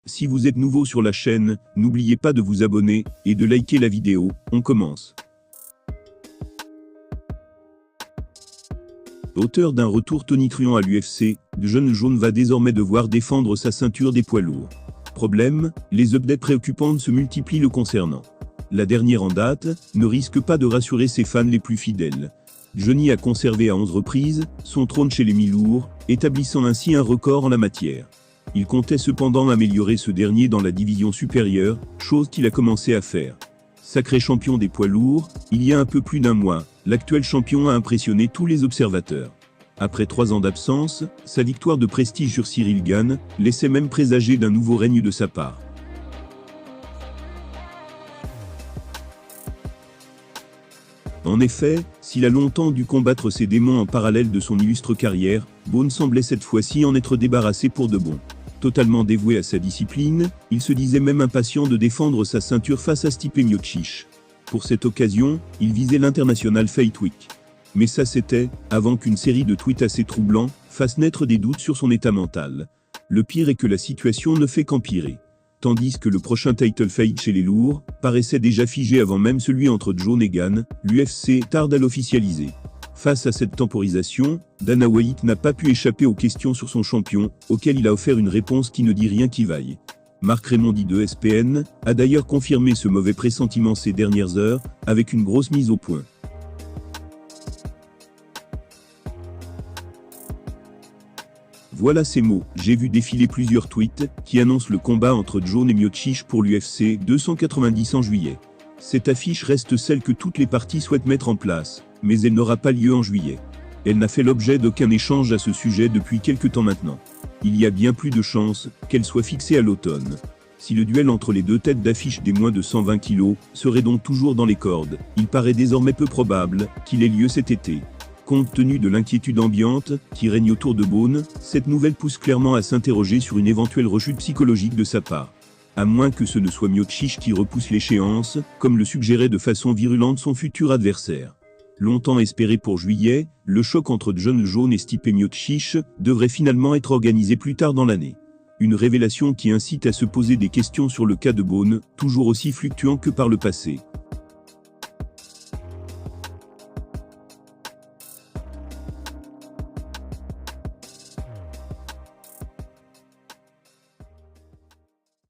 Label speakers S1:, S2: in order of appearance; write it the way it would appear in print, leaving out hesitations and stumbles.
S1: Si vous êtes nouveau sur la chaîne, n'oubliez pas de vous abonner et de liker la vidéo. On commence. Auteur d'un retour tonitruant à l'UFC, le jeune jaune va désormais devoir défendre sa ceinture des poids lourds. Problème, les updates préoccupantes se multiplient le concernant. La dernière en date ne risque pas de rassurer ses fans les plus fidèles. Johnny a conservé à 11 reprises son trône chez les mi-lourds, établissant ainsi un record en la matière. Il comptait cependant améliorer ce dernier dans la division supérieure, chose qu'il a commencé à faire. Sacré champion des poids lourds, il y a un peu plus d'un mois, l'actuel champion a impressionné tous les observateurs. Après 3 ans d'absence, sa victoire de prestige sur Cyril Gane laissait même présager d'un nouveau règne de sa part. En effet, s'il a longtemps dû combattre ses démons en parallèle de son illustre carrière, Bones semblait cette fois-ci en être débarrassé pour de bon. Totalement dévoué à sa discipline, il se disait même impatient de défendre sa ceinture face à Stipe Miocic. Pour cette occasion, il visait l'International Fight Week. Mais ça c'était, avant qu'une série de tweets assez troublants fasse naître des doutes sur son état mental. Le pire est que la situation ne fait qu'empirer. Tandis que le prochain title fight chez les lourds paraissait déjà figé avant même celui entre Jones et Gane, l'UFC tarde à l'officialiser. Face à cette temporisation, Dana White n'a pas pu échapper aux questions sur son champion, auquel il a offert une réponse qui ne dit rien qui vaille. Marc Raimondi de ESPN a d'ailleurs confirmé ce mauvais pressentiment ces dernières heures, avec une grosse mise au point. Voilà ces mots, j'ai vu défiler plusieurs tweets qui annoncent le combat entre Jones et Miocic pour l'UFC 290 en juillet. Cette affiche reste celle que toutes les parties souhaitent mettre en place, mais elle n'aura pas lieu en juillet. Elle n'a fait l'objet d'aucun échange à ce sujet depuis quelque temps maintenant. Il y a bien plus de chances qu'elle soit fixée à l'automne. Si le duel entre les deux têtes d'affiche des moins de 120 kg serait donc toujours dans les cordes, il paraît désormais peu probable qu'il ait lieu cet été. Compte tenu de l'inquiétude ambiante qui règne autour de Bones, cette nouvelle pousse clairement à s'interroger sur une éventuelle rechute psychologique de sa part. À moins que ce ne soit Miocic qui repousse l'échéance, comme le suggérait de façon virulente son futur adversaire. Longtemps espéré pour juillet, le choc entre Jon Jones et Stipe Miocic devrait finalement être organisé plus tard dans l'année. Une révélation qui incite à se poser des questions sur le cas de Bones, toujours aussi fluctuant que par le passé.